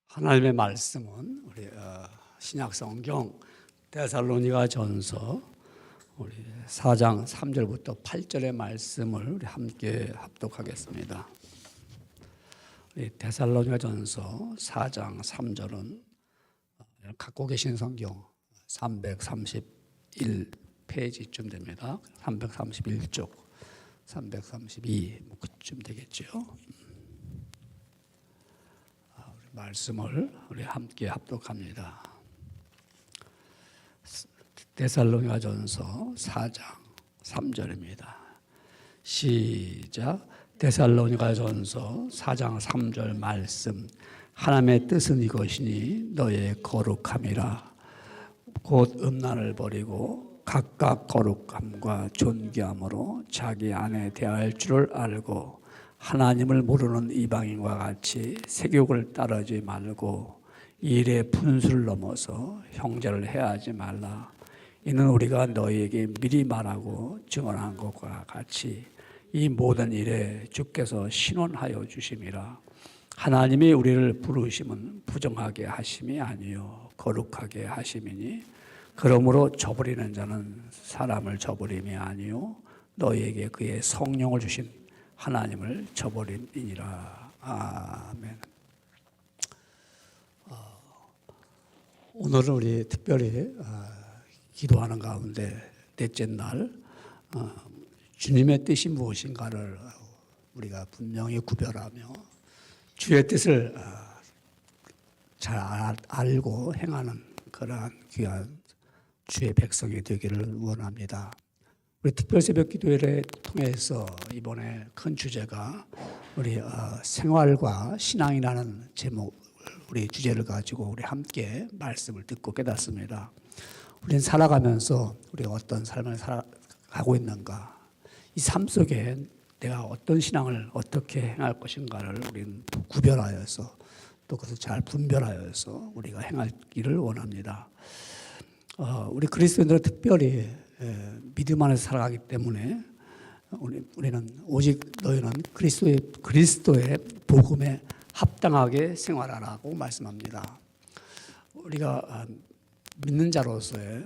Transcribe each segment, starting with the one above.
하나님의 말씀은 우리 신약 성경 데살로니가전서 우리 4장 3절부터 8절의 말씀을 우리 함께 합독하겠습니다. 우리 데살로니가전서 4장 3절은 갖고 계신 성경 331페이지쯤 됩니다. 331쪽, 332 그쯤 되겠죠. 말씀을 우리 함께 합독합니다. 데살로니가전서 4장 3절입니다. 시작. 데살로니가전서 4장 3절 말씀. 하나님의 뜻은 이것이니 너의 거룩함이라. 곧 음란을 버리고 각각 거룩함과 존귀함으로 자기 안에 대할 줄을 알고 하나님을 모르는 이방인과 같이 세욕을 따르지 말고 일의 분수를 넘어서 형제를 해하지 말라. 이는 우리가 너희에게 미리 말하고 증언한 것과 같이 이 모든 일에 주께서 신원하여 주심이라. 하나님이 우리를 부르심은 부정하게 하심이 아니요 거룩하게 하심이니 그러므로 저버리는 자는 사람을 저버림이 아니요 너희에게 그의 성령을 주신 하나님을 저버림이니라. 아멘. 오늘은 우리 특별히 기도하는 가운데 넷째 날 주님의 뜻이 무엇인가를 우리가 분명히 구별하며 주의 뜻을 잘 알고 행하는 그러한 귀한 주의 백성이 되기를 원합니다. 우리 특별 새벽 기도회를 통해서 이번에 큰 주제가 우리 생활과 신앙이라는 제목, 우리 주제를 가지고 우리 함께 말씀을 듣고 깨닫습니다. 우리는 살아가면서 우리가 어떤 삶을 살아가고 있는가, 이 삶 속에 내가 어떤 신앙을 어떻게 행할 것인가를 우리는 구별하여서 또 그것을 잘 분별하여서 우리가 행하기를 원합니다. 우리 그리스도인들은 특별히 믿음 안에서 살아가기 때문에 우리는 오직 너희는 그리스도의 복음에 합당하게 생활하라고 말씀합니다. 우리가 믿는 자로서의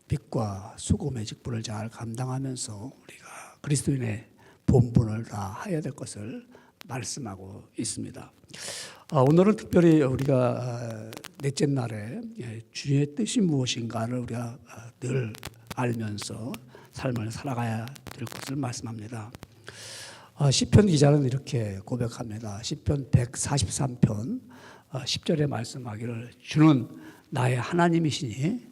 빛과 소금의 직분을 잘 감당하면서 우리가 그리스도인의 본분을 다 해야 될 것을 말씀하고 있습니다. 오늘은 특별히 우리가 넷째 날에 주의 뜻이 무엇인가를 우리가 늘 알면서 삶을 살아가야 될 것을 말씀합니다. 시편 기자는 이렇게 고백합니다. 시편 143편 10절에 말씀하기를 주는 나의 하나님이시니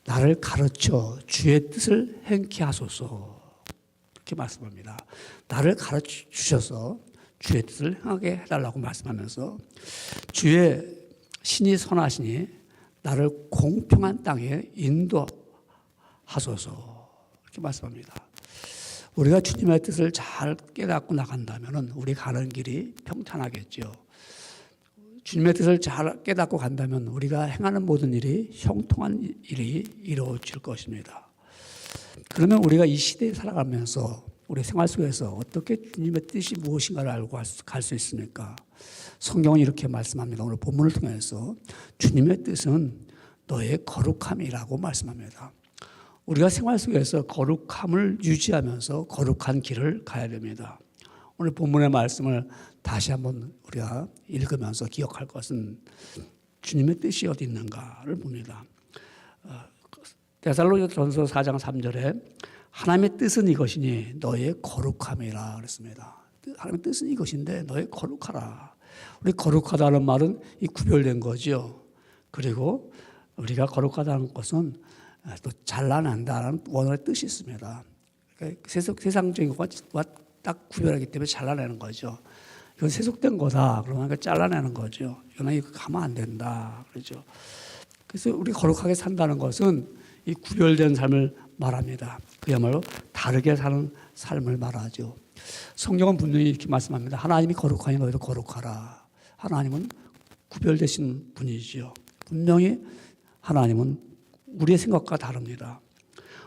나를 가르쳐 주의 뜻을 행케 하소서. 이렇게 말씀합니다. 나를 가르쳐 주셔서 주의 뜻을 행하게 해달라고 말씀하면서 주의 신이 선하시니 나를 공평한 땅에 인도하소서. 이렇게 말씀합니다. 우리가 주님의 뜻을 잘 깨닫고 나간다면 우리 가는 길이 평탄하겠죠. 주님의 뜻을 잘 깨닫고 간다면 우리가 행하는 모든 일이 형통한 일이 이루어질 것입니다. 그러면 우리가 이 시대에 살아가면서 우리 생활 속에서 어떻게 주님의 뜻이 무엇인가를 알고 갈 수 있습니까? 성경은 이렇게 말씀합니다. 오늘 본문을 통해서 주님의 뜻은 너의 거룩함이라고 말씀합니다. 우리가 생활 속에서 거룩함을 유지하면서 거룩한 길을 가야 됩니다. 오늘 본문의 말씀을 다시 한번 우리가 읽으면서 기억할 것은 주님의 뜻이 어디 있는가를 봅니다. 데살로니가전서 4장 3절에 하나님의 뜻은 이것이니 너의 거룩함이라 그랬습니다. 하나님의 뜻은 이것인데 너의 거룩하라. 우리 거룩하다는 말은 이 구별된 거죠. 그리고 우리가 거룩하다는 것은 또 잘라낸다는 원어의 뜻이 있습니다. 그러니까 세상적인 것과 딱 구별하기 때문에 잘라내는 거죠. 이건 세속된 거다. 그러니까 잘라내는 거죠. 이거는 이거 가면 안 된다. 그렇죠. 그래서 우리 거룩하게 산다는 것은 이 구별된 삶을 말합니다. 그야말로 다르게 사는 삶을 말하죠. 성경은 분명히 이렇게 말씀합니다. 하나님이 거룩하니 너희도 거룩하라. 하나님은 구별되신 분이지요. 분명히 하나님은 우리의 생각과 다릅니다.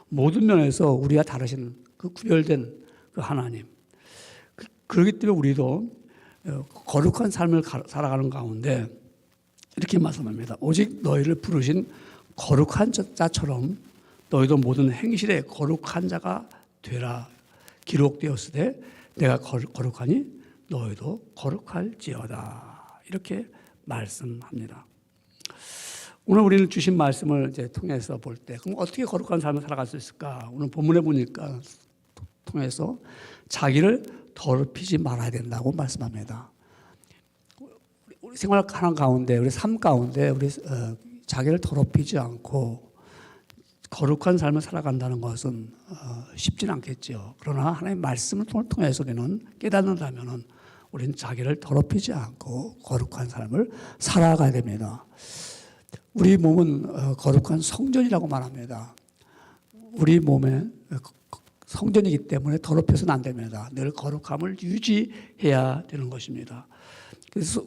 모든 면에서 우리와 다르신 그 구별된 그 하나님. 그렇기 때문에 우리도 거룩한 삶을 살아가는 가운데 이렇게 말씀합니다. 오직 너희를 부르신 거룩한 자처럼 너희도 모든 행실에 거룩한 자가 되라. 기록되었으되 내가 거룩하니 너희도 거룩할지어다. 이렇게 말씀합니다. 오늘 우리는 주신 말씀을 이제 통해서 볼 때, 그럼 어떻게 거룩한 삶을 살아갈 수 있을까? 오늘 본문에 보니까 통해서 자기를 더럽히지 말아야 된다고 말씀합니다. 우리 생활하는 가운데, 우리 삶 가운데, 우리 자기를 더럽히지 않고 거룩한 삶을 살아간다는 것은 쉽지는 않겠죠. 그러나 하나님의 말씀을 통해서 우리는 깨닫는다면은 우리는 자기를 더럽히지 않고 거룩한 삶을 살아가야 됩니다. 우리 몸은 거룩한 성전이라고 말합니다. 우리 몸에 성전이기 때문에 더럽혀서는 안 됩니다. 늘 거룩함을 유지해야 되는 것입니다. 그래서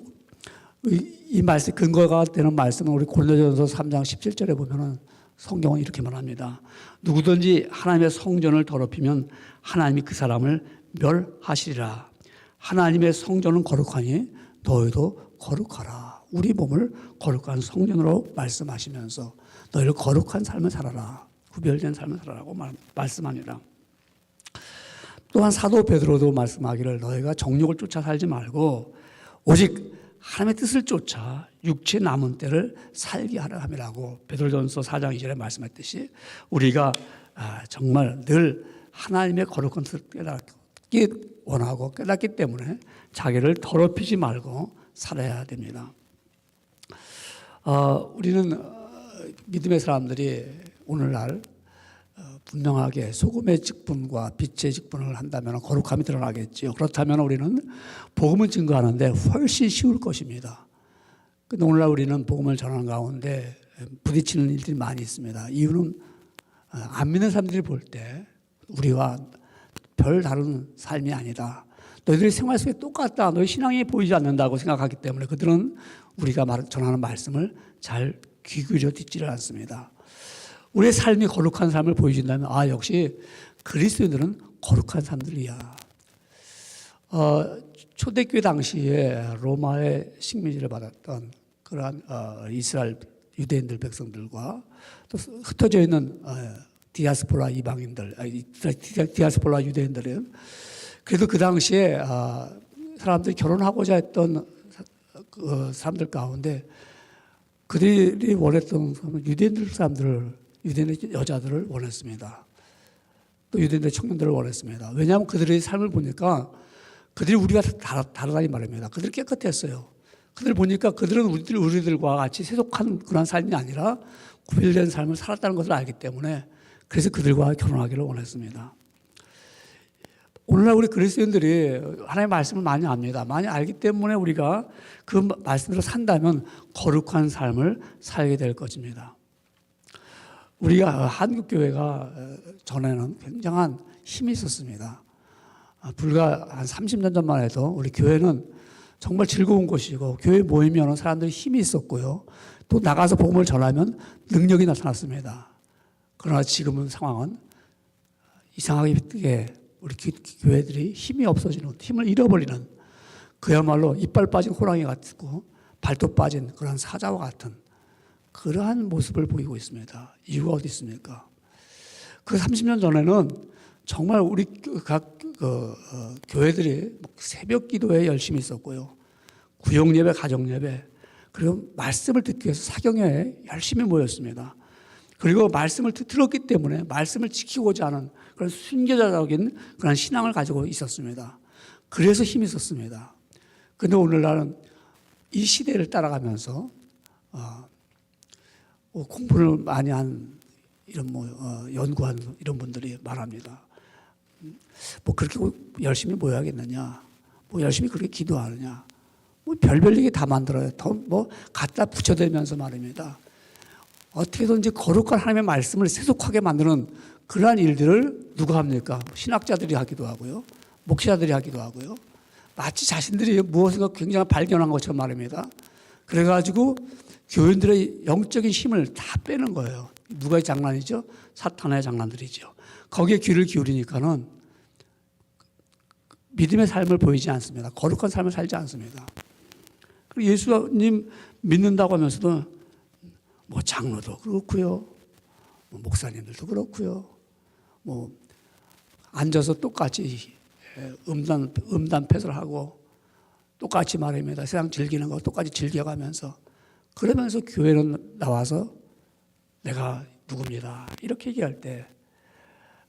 이 말씀 근거가 되는 말씀은 우리 고린도전서 3장 17절에 보면은 성경은 이렇게 말합니다. 누구든지 하나님의 성전을 더럽히면 하나님이 그 사람을 멸하시리라. 하나님의 성전은 거룩하니 너희도 거룩하라. 우리 몸을 거룩한 성전으로 말씀하시면서 너희를 거룩한 삶을 살아라. 구별된 삶을 살아라고 말씀합니다. 또한 사도 베드로도 말씀하기를 너희가 정욕을 쫓아 살지 말고 오직 하나님의 뜻을 쫓아 육체 남은 때를 살게 하려 함이라고 베드로전서 4장 2절에 말씀했듯이 우리가 정말 늘 하나님의 거룩한 뜻을 깨닫기 원하고 깨닫기 때문에 자기를 더럽히지 말고 살아야 됩니다. 우리는 믿음의 사람들이 오늘날 분명하게 소금의 직분과 빛의 직분을 한다면 거룩함이 드러나겠지요. 그렇다면 우리는 복음을 증거하는데 훨씬 쉬울 것입니다. 그런데 오늘날 우리는 복음을 전하는 가운데 부딪히는 일들이 많이 있습니다. 이유는 안 믿는 사람들이 볼 때 우리와 별 다른 삶이 아니다. 너희들의 생활 속에 똑같다. 너희 신앙이 보이지 않는다고 생각하기 때문에 그들은 우리가 전하는 말씀을 잘 귀 기울여 듣지를 않습니다. 우리의 삶이 거룩한 삶을 보여준다면 역시 그리스도인들은 거룩한 사람들이야. 초대교회 당시에 로마의 식민지를 받았던 그러한 이스라엘 유대인들 백성들과 또 흩어져 있는 디아스포라 이방인들, 디아스포라 유대인들은 그래도 그 당시에 사람들이 결혼하고자 했던 그 사람들 가운데 그들이 원했던 유대인들 유대인의 여자들을 원했습니다. 또 유대인의 청년들을 원했습니다. 왜냐하면 그들의 삶을 보니까 그들이 우리가 다르다니 말입니다. 그들이 깨끗했어요. 그들 보니까 그들은 우리들과 같이 세속한 그런 삶이 아니라 구별된 삶을 살았다는 것을 알기 때문에 그래서 그들과 결혼하기를 원했습니다. 오늘날 우리 그리스도인들이 하나님의 말씀을 많이 압니다. 많이 알기 때문에 우리가 그 말씀대로 산다면 거룩한 삶을 살게 될 것입니다. 우리가 한국교회가 전에는 굉장한 힘이 있었습니다. 불과 한 30년 전만 해도 우리 교회는 정말 즐거운 곳이고 교회 모이면 사람들이 힘이 있었고요. 또 나가서 복음을 전하면 능력이 나타났습니다. 그러나 지금은 상황은 이상하게 우리 교회들이 힘이 없어지는, 힘을 잃어버리는 그야말로 이빨 빠진 호랑이 같고 발톱 빠진 그런 사자와 같은 그러한 모습을 보이고 있습니다. 이유가 어디 있습니까? 그 30년 전에는 정말 우리 각 교회들이 새벽 기도에 열심히 있었고요. 구역 예배, 가정 예배, 그리고 말씀을 듣기 위해서 사경회에 열심히 모였습니다. 그리고 말씀을 들었기 때문에 말씀을 지키고자 하는 그런 순교자적인 그런 신앙을 가지고 있었습니다. 그래서 힘이 있었습니다. 그런데 오늘날은 이 시대를 따라가면서 공부를 많이 한 이런 연구한 이런 분들이 말합니다. 그렇게 열심히 모여야겠느냐? 열심히 그렇게 기도하느냐? 별별 얘기 다 만들어요. 갖다 붙여대면서 말입니다. 어떻게든지 거룩한 하나님의 말씀을 세속하게 만드는 그러한 일들을 누가 합니까? 신학자들이 하기도 하고요. 목사들이 하기도 하고요. 마치 자신들이 무엇인가 굉장히 발견한 것처럼 말입니다. 그래가지고 교인들의 영적인 힘을 다 빼는 거예요. 누가 장난이죠? 사탄의 장난들이죠. 거기에 귀를 기울이니까는 믿음의 삶을 보이지 않습니다. 거룩한 삶을 살지 않습니다. 그리고 예수님 믿는다고 하면서도 뭐 장로도 그렇고요, 뭐 목사님들도 그렇고요, 뭐 앉아서 똑같이 음담패설 하고 똑같이 말입니다. 세상 즐기는 거 똑같이 즐겨가면서, 그러면서 교회는 나와서 내가 누굽니다 이렇게 얘기할 때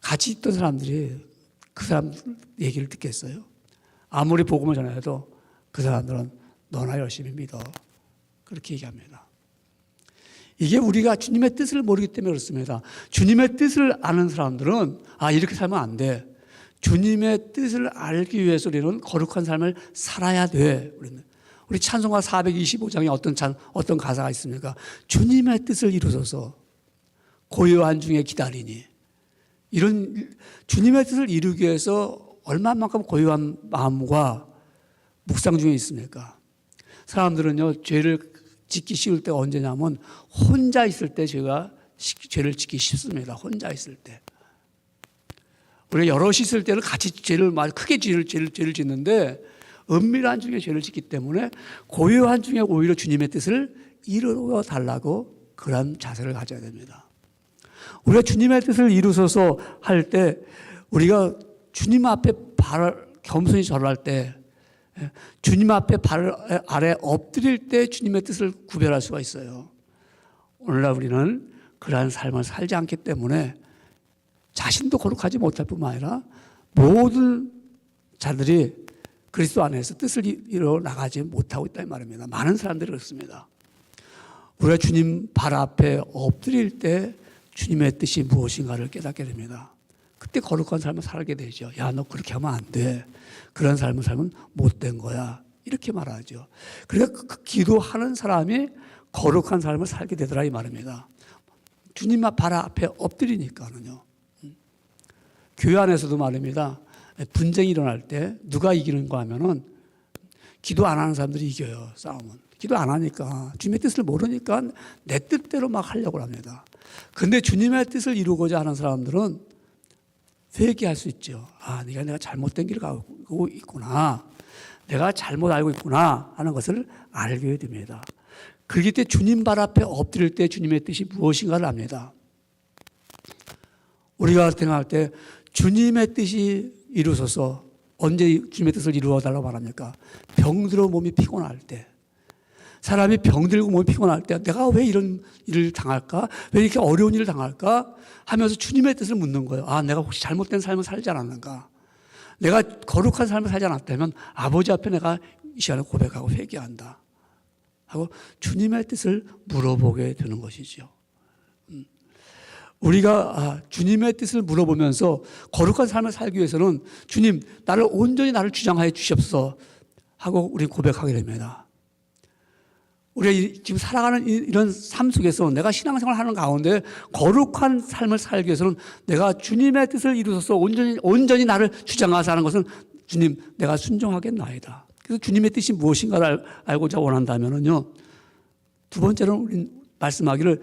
같이 있던 사람들이 그 사람 얘기를 듣겠어요? 아무리 복음을 전해도 그 사람들은 너나 열심히 믿어 그렇게 얘기합니다. 이게 우리가 주님의 뜻을 모르기 때문에 그렇습니다. 주님의 뜻을 아는 사람들은 이렇게 살면 안 돼. 주님의 뜻을 알기 위해서 우리는 거룩한 삶을 살아야 돼. 우리 찬송가 425장에 어떤 가사가 있습니까? 주님의 뜻을 이루소서 고요한 중에 기다리니. 이런 주님의 뜻을 이루기 위해서 얼마만큼 고요한 마음과 묵상 중에 있습니까? 사람들은요, 죄를 짓기 쉬울 때가 언제냐면 혼자 있을 때 죄를 짓기 쉽습니다. 혼자 있을 때. 우리가 여럿이 있을 때는 같이 크게 죄를 짓는데 은밀한 중에 죄를 짓기 때문에 고요한 중에 오히려 주님의 뜻을 이루어 달라고 그런 자세를 가져야 됩니다. 우리가 주님의 뜻을 이루소서 할 때 우리가 주님 앞에 겸손히 절할 때, 주님 앞에 발 아래 엎드릴 때 주님의 뜻을 구별할 수가 있어요. 오늘날 우리는 그러한 삶을 살지 않기 때문에 자신도 거룩하지 못할 뿐만 아니라 모든 자들이 그리스도 안에서 뜻을 이루어 나가지 못하고 있다는 말입니다. 많은 사람들이 그렇습니다. 우리가 주님 발 앞에 엎드릴 때 주님의 뜻이 무엇인가를 깨닫게 됩니다. 그때 거룩한 삶을 살게 되죠. 야, 너 그렇게 하면 안 돼. 그런 삶을 살면 못된 거야. 이렇게 말하죠. 그러니까 기도하는 사람이 거룩한 삶을 살게 되더라 이 말입니다. 주님 발 앞에 엎드리니까는요. 교회 안에서도 말입니다. 분쟁이 일어날 때 누가 이기는가 하면은 기도 안 하는 사람들이 이겨요. 싸움은. 기도 안 하니까 주님의 뜻을 모르니까 내 뜻대로 막 하려고 합니다. 근데 주님의 뜻을 이루고자 하는 사람들은 회개할 수 있죠. 내가 잘못된 길을 가고 있구나. 내가 잘못 알고 있구나 하는 것을 알게 됩니다. 그렇기 때문에 주님 발 앞에 엎드릴 때 주님의 뜻이 무엇인가를 압니다. 우리가 생각할 때 주님의 뜻이 이루어져서 언제 주님의 뜻을 이루어 달라고 말합니까? 병들어 몸이 피곤할 때. 사람이 병들고 몸이 피곤할 때 내가 왜 이런 일을 당할까? 왜 이렇게 어려운 일을 당할까? 하면서 주님의 뜻을 묻는 거예요. 내가 혹시 잘못된 삶을 살지 않았는가? 내가 거룩한 삶을 살지 않았다면 아버지 앞에 내가 이 시간에 고백하고 회개한다 하고 주님의 뜻을 물어보게 되는 것이죠. 우리가 주님의 뜻을 물어보면서 거룩한 삶을 살기 위해서는 주님, 온전히 나를 주장하여 주시옵소서 하고 우리 고백하게 됩니다. 우리가 지금 살아가는 이런 삶 속에서 내가 신앙생활을 하는 가운데 거룩한 삶을 살기 위해서는 내가 주님의 뜻을 이루어서 온전히 나를 주장하사 하는 것은 주님, 내가 순종하겠나이다. 그래서 주님의 뜻이 무엇인가를 알고자 원한다면요. 두 번째로는 우리는 말씀하기를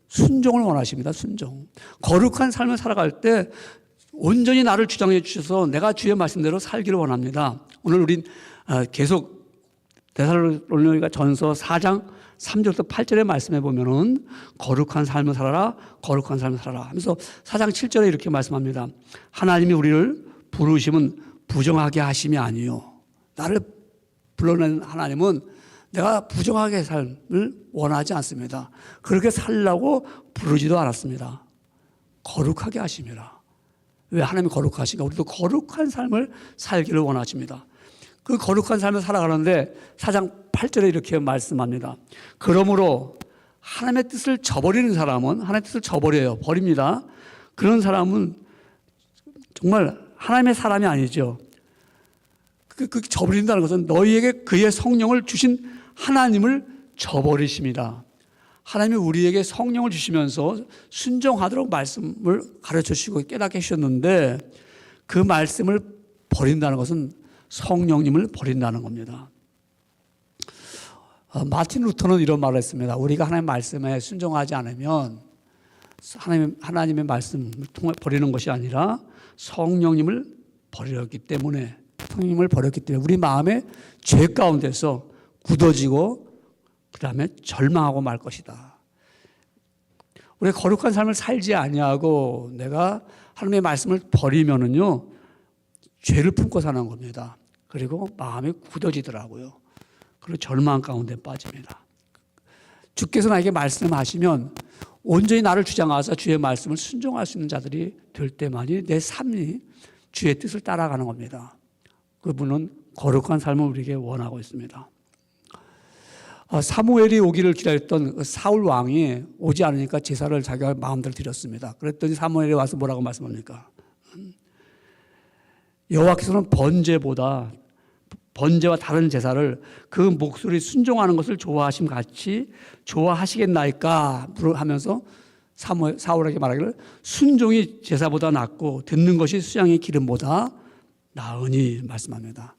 순종을 원하십니다. 순종. 거룩한 삶을 살아갈 때 온전히 나를 주장해 주셔서 내가 주의 말씀대로 살기를 원합니다. 오늘 우린 계속 데살로니가 전서 4장 3절부터 8절의 말씀해 보면은 거룩한 삶을 살아라, 거룩한 삶을 살아라 하면서 4장 7절에 이렇게 말씀합니다. 하나님이 우리를 부르심은 부정하게 하심이 아니요. 나를 불러낸 하나님은 내가 부정하게 삶을 원하지 않습니다. 그렇게 살라고 부르지도 않았습니다. 거룩하게 하심이라. 왜 하나님이 거룩하신가? 우리도 거룩한 삶을 살기를 원하십니다. 그 거룩한 삶을 살아가는데 4장 8절에 이렇게 말씀합니다. 그러므로 하나님의 뜻을 저버리는 사람은 하나님의 뜻을 버립니다. 그런 사람은 정말 하나님의 사람이 아니죠. 그 저버린다는 것은 너희에게 그의 성령을 주신 하나님을 저버리십니다. 하나님이 우리에게 성령을 주시면서 순종하도록 말씀을 가르쳐 주시고 깨닫게 하셨는데 그 말씀을 버린다는 것은 성령님을 버린다는 겁니다. 마틴 루터는 이런 말을 했습니다. 우리가 하나님의 말씀에 순종하지 않으면 하나님의 말씀을 통해 버리는 것이 아니라 성령님을 버렸기 때문에 우리 마음에 죄 가운데서 굳어지고 그 다음에 절망하고 말 것이다. 우리가 거룩한 삶을 살지 아니하고 내가 하나님의 말씀을 버리면은요, 죄를 품고 사는 겁니다. 그리고 마음이 굳어지더라고요. 그리고 절망 가운데 빠집니다. 주께서 나에게 말씀하시면 온전히 나를 주장하사 주의 말씀을 순종할 수 있는 자들이 될 때만이 내 삶이 주의 뜻을 따라가는 겁니다. 그분은 거룩한 삶을 우리에게 원하고 있습니다. 사무엘이 오기를 기다렸던 사울 왕이 오지 않으니까 제사를 자기가 마음대로 드렸습니다. 그랬더니 사무엘이 와서 뭐라고 말씀합니까? 여호와께서는 번제와 다른 제사를 그 목소리 순종하는 것을 좋아하심 같이 좋아하시겠나이까 하면서 사울에게 말하기를 순종이 제사보다 낫고 듣는 것이 수양의 기름보다 나으니 말씀합니다.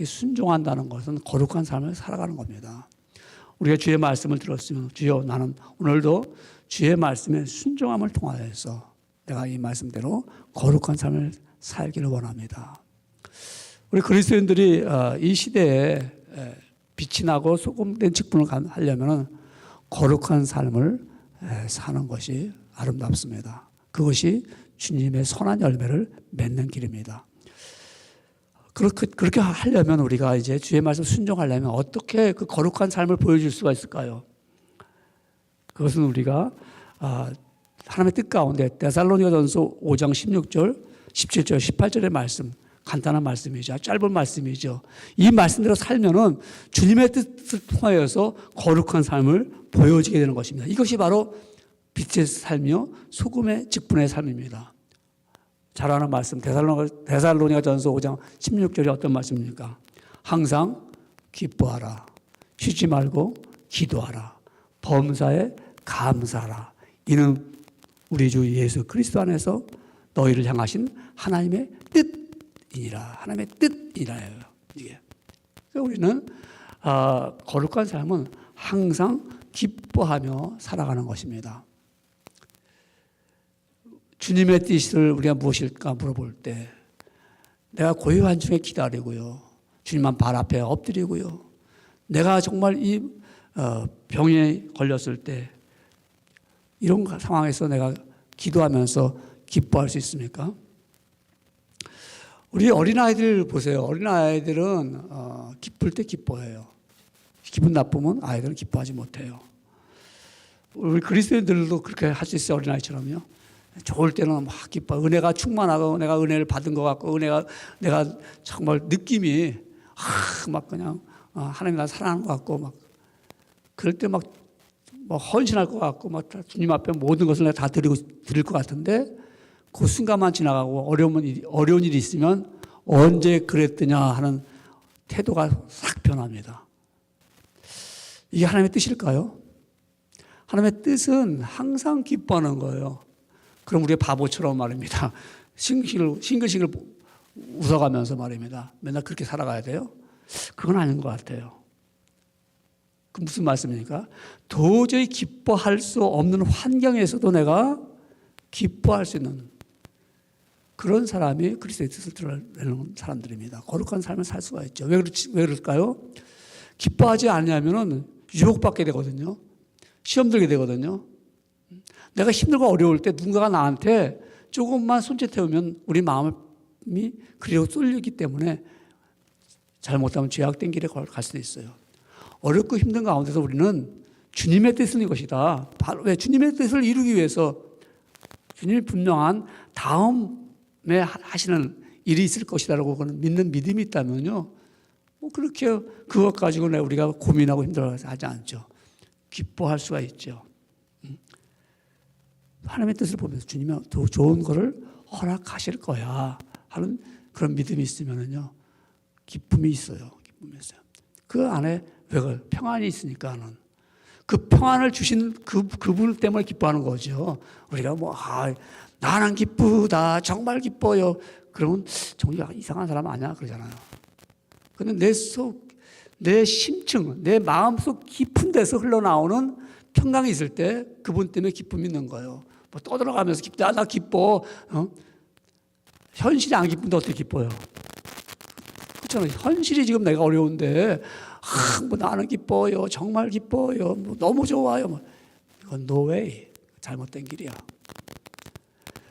순종한다는 것은 거룩한 삶을 살아가는 겁니다. 우리가 주의 말씀을 들었으면 주여 나는 오늘도 주의 말씀에 순종함을 통하여서 내가 이 말씀대로 거룩한 삶을 살기를 원합니다. 우리 그리스도인들이 이 시대에 빛이 나고 소금된 직분을 하려면 거룩한 삶을 사는 것이 아름답습니다. 그것이 주님의 선한 열매를 맺는 길입니다. 그렇게 하려면 우리가 이제 주의 말씀 순종하려면 어떻게 그 거룩한 삶을 보여줄 수가 있을까요? 그것은 우리가 하나님의 뜻 가운데 데살로니가전서 5장 16절, 17절, 18절의 말씀, 간단한 말씀이죠. 짧은 말씀이죠. 이 말씀대로 살면은 주님의 뜻을 통하여서 거룩한 삶을 보여지게 되는 것입니다. 이것이 바로 빛의 삶이요 소금의 직분의 삶입니다. 잘 아는 말씀 데살로니가전서 5장 16절이 어떤 말씀입니까? 항상 기뻐하라. 쉬지 말고 기도하라. 범사에 감사하라. 이는 우리 주 예수 그리스도 안에서 너희를 향하신 하나님의 뜻이니라. 하나님의 뜻이라요. 이게. 우리는 거룩한 삶은 항상 기뻐하며 살아가는 것입니다. 주님의 뜻을 우리가 무엇일까 물어볼 때 내가 고요한 중에 기다리고요. 주님만 발 앞에 엎드리고요. 내가 정말 이 병에 걸렸을 때 이런 상황에서 내가 기도하면서 기뻐할 수 있습니까? 우리 어린아이들 보세요. 어린아이들은 기쁠 때 기뻐해요. 기분 나쁘면 아이들은 기뻐하지 못해요. 우리 그리스도인들도 그렇게 할 수 있어요. 어린아이처럼요. 좋을 때는 막 기뻐. 은혜가 충만하고 내가 은혜를 받은 것 같고 내가 정말 느낌이 막 그냥 하나님 나 사랑하는 것 같고 막 그럴 때 막 헌신할 것 같고 막 주님 앞에 모든 것을 내가 다 드릴 것 같은데 그 순간만 지나가고 어려운 일이 있으면 언제 그랬더냐 하는 태도가 싹 변합니다. 이게 하나님의 뜻일까요? 하나님의 뜻은 항상 기뻐하는 거예요. 그럼 우리가 바보처럼 말입니다. 싱글싱글 웃어가면서 말입니다. 맨날 그렇게 살아가야 돼요? 그건 아닌 것 같아요. 그 무슨 말씀입니까? 도저히 기뻐할 수 없는 환경에서도 내가 기뻐할 수 있는 그런 사람이 그리스도의 뜻을 드러내는 사람들입니다. 거룩한 삶을 살 수가 있죠. 왜 그럴까요? 기뻐하지 않으면 유혹받게 되거든요. 시험 들게 되거든요. 내가 힘들고 어려울 때 누군가가 나한테 조금만 손짓 해오면 우리 마음이 그리로 쏠리기 때문에 잘못하면 죄악된 길에 갈 수도 있어요. 어렵고 힘든 가운데서 우리는 주님의 뜻은 이것이다. 바로 왜 주님의 뜻을 이루기 위해서 주님이 분명한 다음에 하시는 일이 있을 것이다라고 믿는 믿음이 있다면요. 그렇게 그것 가지고 우리가 고민하고 힘들어하지 않죠. 기뻐할 수가 있죠. 하나님의 뜻을 보면서 주님이 더 좋은 것을 허락하실 거야 하는 그런 믿음이 있으면요 기쁨이 있어요. 기쁨이 있어요. 그 안에 왜 평안이 있으니까는 그 평안을 주신 그분 때문에 기뻐하는 거죠. 우리가 나는 기쁘다 정말 기뻐요. 그러면 정말 이상한 사람 아니야 그러잖아요. 그런데 내 심층, 내 마음속 깊은 데서 흘러나오는 평강이 있을 때 그분 때문에 기쁨이 있는 거예요. 떠들어가면서 기쁘다, 나 기뻐. 현실이 안 기쁜데 어떻게 기뻐요? 그렇잖아요. 현실이 지금 내가 어려운데 뭐 나는 기뻐요, 정말 기뻐요, 뭐 너무 좋아요. 뭐. 이건 no way. 잘못된 길이야.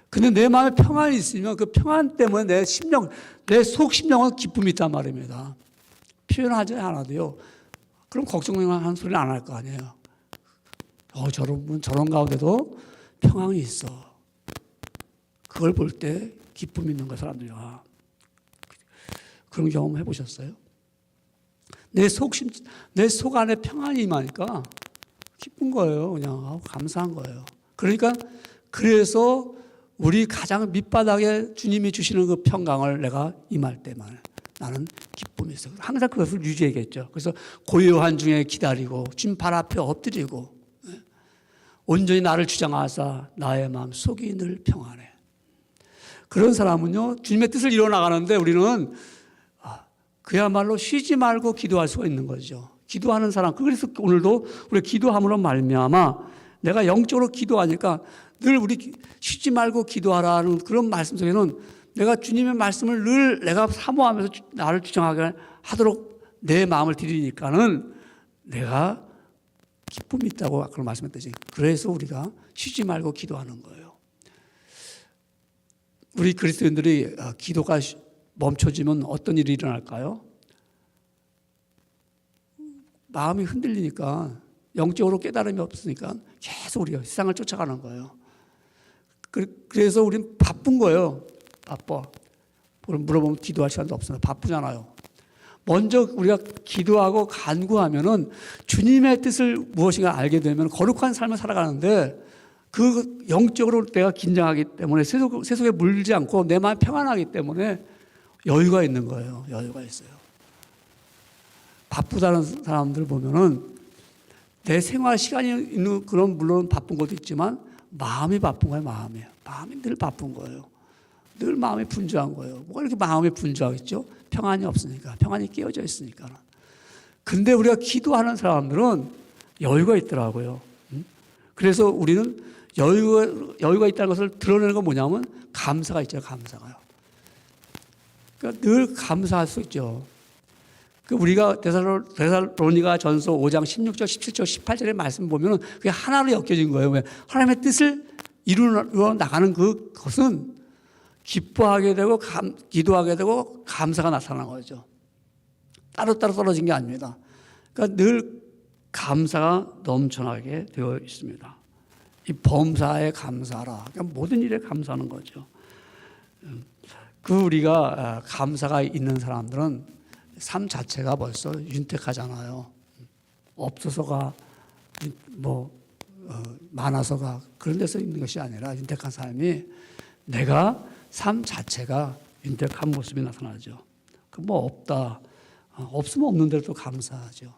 근데 내 마음에 평안이 있으면 그 평안 때문에 내 심령, 내 속 심령은 기쁨이 있단 말입니다. 표현하지 않아도요. 그럼 걱정하는 소리는 안 할 거 아니에요. 저런 가운데도 평안이 있어. 그걸 볼 때 기쁨이 있는 거예요, 사람들이가. 그런 경험 해보셨어요? 내 속 안에 평안이 임하니까 기쁜 거예요. 그냥 감사한 거예요. 그러니까 그래서 우리 가장 밑바닥에 주님이 주시는 그 평강을 내가 임할 때만 나는 기쁨이 있어. 항상 그것을 유지해야겠죠. 그래서 고요한 중에 기다리고 주님 발 앞에 엎드리고 온전히 나를 주장하사 나의 마음 속이 늘 평안해. 그런 사람은요 주님의 뜻을 이뤄나가는데 우리는 그야말로 쉬지 말고 기도할 수가 있는 거죠. 기도하는 사람, 그래서 오늘도 우리 기도함으로 말미암아 내가 영적으로 기도하니까 늘 우리 쉬지 말고 기도하라는 그런 말씀 속에는 내가 주님의 말씀을 늘 내가 사모하면서 나를 주장하게 하도록 내 마음을 드리니까는 내가 기쁨이 있다고 아까 말씀했듯이 그래서 우리가 쉬지 말고 기도하는 거예요. 우리 그리스도인들이 기도가 멈춰지면 어떤 일이 일어날까요? 마음이 흔들리니까 영적으로 깨달음이 없으니까 계속 우리가 세상을 쫓아가는 거예요. 그래서 우리는 바쁜 거예요. 바빠. 물어보면 기도할 시간도 없습니다. 바쁘잖아요. 먼저 우리가 기도하고 간구하면은 주님의 뜻을 무엇인가 알게 되면 거룩한 삶을 살아가는데 그 영적으로 내가 긴장하기 때문에 세속에 물지 않고 내 마음이 평안하기 때문에 여유가 있는 거예요. 여유가 있어요. 바쁘다는 사람들 보면은 내 생활 시간이 있는 그런 물론 바쁜 것도 있지만 마음이 바쁜 거예요. 마음이 늘 바쁜 거예요. 늘 마음이 분주한 거예요. 뭐가 이렇게 마음이 분주하겠죠? 평안이 없으니까. 평안이 깨어져 있으니까. 근데 우리가 기도하는 사람들은 여유가 있더라고요. 그래서 우리는 여유가 있다는 것을 드러내는 건 뭐냐면 감사가 있죠. 감사가요. 그러니까 늘 감사할 수 있죠. 우리가 데살로니가 전서 5장 16절, 17절, 18절의 말씀 보면 그게 하나로 엮여진 거예요. 왜? 하나님의 뜻을 이루어 나가는 그것은 기뻐하게 되고 기도하게 되고 감사가 나타나는 거죠. 따로따로 떨어진 게 아닙니다. 그러니까 늘 감사가 넘쳐나게 되어 있습니다. 이 범사에 감사하라. 그러니까 모든 일에 감사하는 거죠. 우리가 감사가 있는 사람들은 삶 자체가 벌써 윤택하잖아요. 없어서가 많아서가 그런 데서 있는 것이 아니라 윤택한 삶이 내가 삶 자체가 윤택한 모습이 나타나죠. 없다. 없으면 없는 대로 또 감사하죠.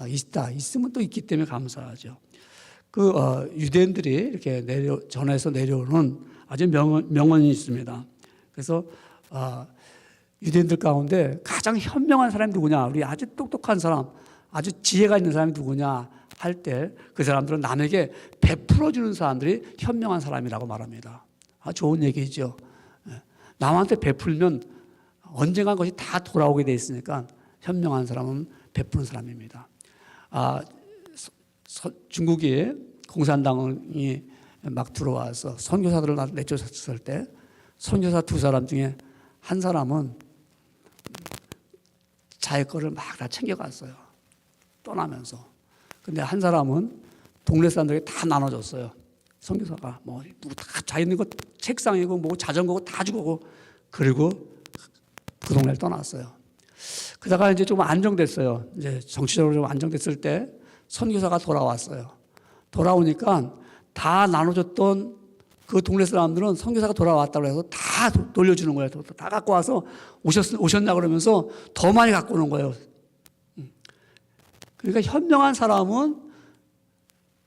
있다. 있으면 또 있기 때문에 감사하죠. 유대인들이 이렇게 전에서 내려오는 아주 명언이 있습니다. 그래서 유대인들 가운데 가장 현명한 사람이 누구냐? 우리 아주 똑똑한 사람, 아주 지혜가 있는 사람이 누구냐? 할 때 그 사람들은 남에게 베풀어주는 사람들이 현명한 사람이라고 말합니다. 좋은 얘기죠. 남한테 베풀면 언젠간 것이 다 돌아오게 돼 있으니까 현명한 사람은 베푸는 사람입니다. 중국이 공산당이 막 들어와서 선교사들을 내쫓았을 때 선교사 두 사람 중에 한 사람은 자기 거를 막 다 챙겨갔어요. 떠나면서. 근데 한 사람은 동네 사람들에게 다 나눠줬어요. 선교사가 누구 다 자기 있는 거 책상이고 자전거고 다 주고 그리고 그 동네를 떠났어요. 그러다가 이제 좀 안정됐어요. 이제 정치적으로 좀 안정됐을 때 선교사가 돌아왔어요. 돌아오니까 다 나눠줬던 그 동네 사람들은 선교사가 돌아왔다고 해서 다 돌려주는 거예요. 다 갖고 와서 오셨냐 그러면서 더 많이 갖고 오는 거예요. 그러니까 현명한 사람은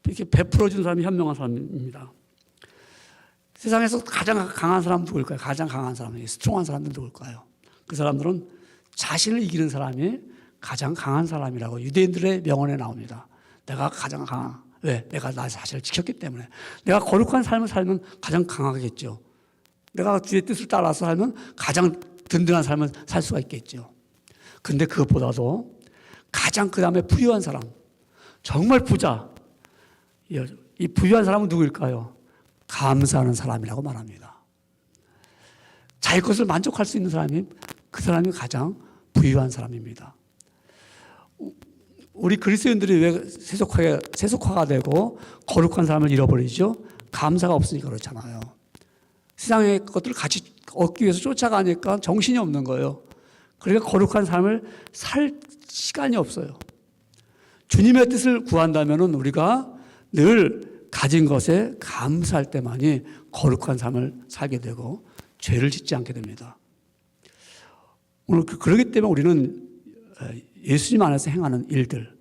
이렇게 베풀어주는 사람이 현명한 사람입니다. 세상에서 가장 강한 사람은 누굴까요? 가장 강한 사람이 스트롱한 사람들은 누굴까요? 그 사람들은 자신을 이기는 사람이 가장 강한 사람이라고 유대인들의 명언에 나옵니다. 내가 가장 강한. 왜? 내가 나 자신을 지켰기 때문에. 내가 거룩한 삶을 살면 가장 강하겠죠. 내가 주의 뜻을 따라서 살면 가장 든든한 삶을 살 수가 있겠죠. 근데 그것보다도 가장 그 다음에 부유한 사람, 정말 부자. 이 부유한 사람은 누구일까요? 감사하는 사람이라고 말합니다. 자기 것을 만족할 수 있는 사람이 그 사람이 가장 부유한 사람입니다. 우리 그리스도인들이 왜 세속화가 되고 거룩한 사람을 잃어버리죠? 감사가 없으니까 그렇잖아요. 세상의 것들을 같이 얻기 위해서 쫓아가니까 정신이 없는 거예요. 그러니까 거룩한 삶을 살 시간이 없어요. 주님의 뜻을 구한다면 우리가 늘 가진 것에 감사할 때만이 거룩한 삶을 살게 되고 죄를 짓지 않게 됩니다. 오늘 그렇기 때문에 우리는 예수님 안에서 행하는 일들,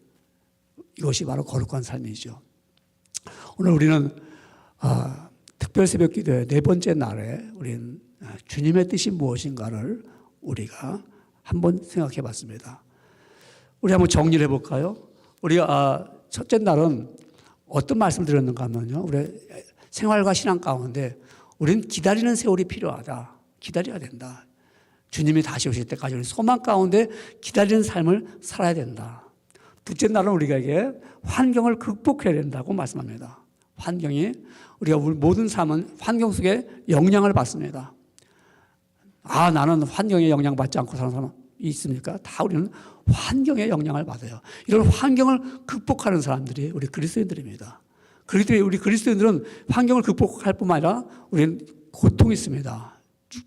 이것이 바로 거룩한 삶이죠. 오늘 우리는 특별 새벽 기도의 네 번째 날에 우리는 주님의 뜻이 무엇인가를 우리가 한번 생각해 봤습니다. 우리 한번 정리를 해볼까요? 우리가 첫째 날은 어떤 말씀을 드렸는가 하면요, 우리 생활과 신앙 가운데 우리는 기다리는 세월이 필요하다. 기다려야 된다. 주님이 다시 오실 때까지 우리 소망 가운데 기다리는 삶을 살아야 된다. 둘째 날은 우리에게 환경을 극복해야 된다고 말씀합니다. 환경이, 우리가 모든 삶은 환경 속에 영향을 받습니다. 나는 환경에 영향받지 않고 사는 사람이 있습니까? 다 우리는 환경에 영향을 받아요. 이런 환경을 극복하는 사람들이 우리 그리스도인들입니다. 그렇기 때문에 우리 그리스도인들은 환경을 극복할 뿐만 아니라 우리는 고통이 있습니다.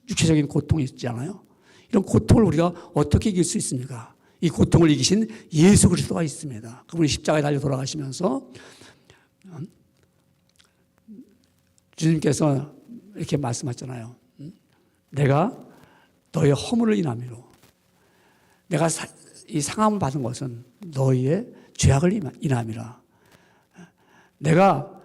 육체적인 고통이 있지 않아요? 이런 고통을 우리가 어떻게 이길 수 있습니까? 이 고통을 이기신 예수 그리스도가 있습니다. 그분이 십자가에 달려 돌아가시면서 주님께서 이렇게 말씀하셨잖아요. 내가 너의 허물을 인함으로, 내가 이 상함을 받은 것은 너희의 죄악을 인함이라. 내가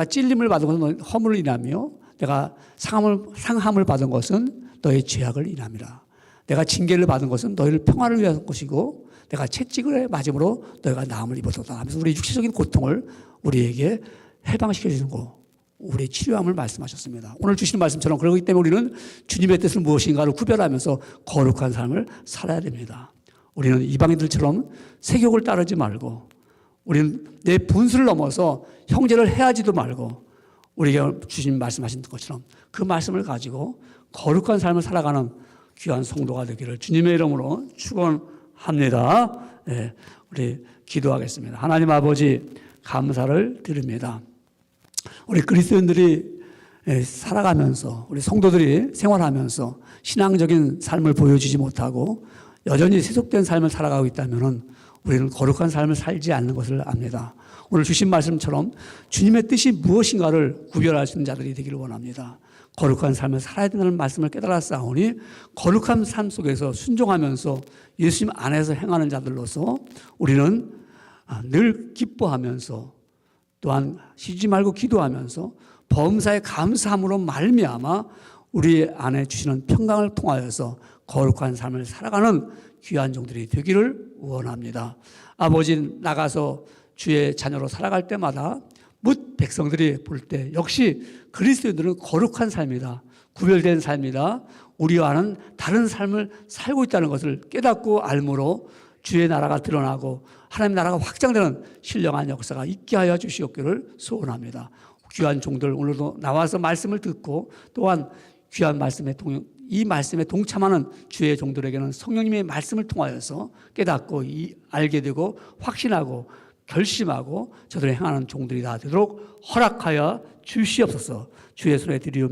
찔림을 받은 것은 허물을 인하며, 내가 상함을 받은 것은 너의 죄악을 인함이라. 내가 징계를 받은 것은 너희를 평화를 위한 것이고, 내가 채찍을 맞음으로 너희가 나음을 입었다 하면서 우리 육체적인 고통을 우리에게 해방시켜 주는 거, 우리의 치료함을 말씀하셨습니다. 오늘 주시는 말씀처럼 그렇기 때문에 우리는 주님의 뜻은 무엇인가를 구별하면서 거룩한 삶을 살아야 됩니다. 우리는 이방인들처럼 세욕을 따르지 말고, 우리는 내 분수를 넘어서 형제를 해하지도 말고, 우리가 주님 말씀하신 것처럼 그 말씀을 가지고 거룩한 삶을 살아가는 귀한 성도가 되기를 주님의 이름으로 축원합니다. 네, 우리 기도하겠습니다. 하나님 아버지, 감사를 드립니다. 우리 그리스도인들이 살아가면서, 우리 성도들이 생활하면서 신앙적인 삶을 보여주지 못하고 여전히 세속된 삶을 살아가고 있다면 우리는 거룩한 삶을 살지 않는 것을 압니다. 오늘 주신 말씀처럼 주님의 뜻이 무엇인가를 구별할 수 있는 자들이 되기를 원합니다. 거룩한 삶을 살아야 된다는 말씀을 깨달았사오니 거룩한 삶 속에서 순종하면서 예수님 안에서 행하는 자들로서 우리는 늘 기뻐하면서, 또한 쉬지 말고 기도하면서 범사에 감사함으로 말미암아 우리 안에 주시는 평강을 통하여서 거룩한 삶을 살아가는 귀한 종들이 되기를 원합니다. 아버지, 나가서 주의 자녀로 살아갈 때마다 뭇 백성들이 볼 때 역시 그리스도인들은 거룩한 삶이다, 구별된 삶이다, 우리와는 다른 삶을 살고 있다는 것을 깨닫고 알므로 주의 나라가 드러나고 하나님 나라가 확장되는 신령한 역사가 있게 하여 주시옵기를 소원합니다. 귀한 종들 오늘도 나와서 말씀을 듣고 또한 귀한 이 말씀에 동참하는 주의 종들에게는 성령님의 말씀을 통하여서 깨닫고 알게 되고 확신하고 결심하고 저들의 행하는 종들이 다 되도록 허락하여 주시옵소서. 주의 손에 드리옵나이다.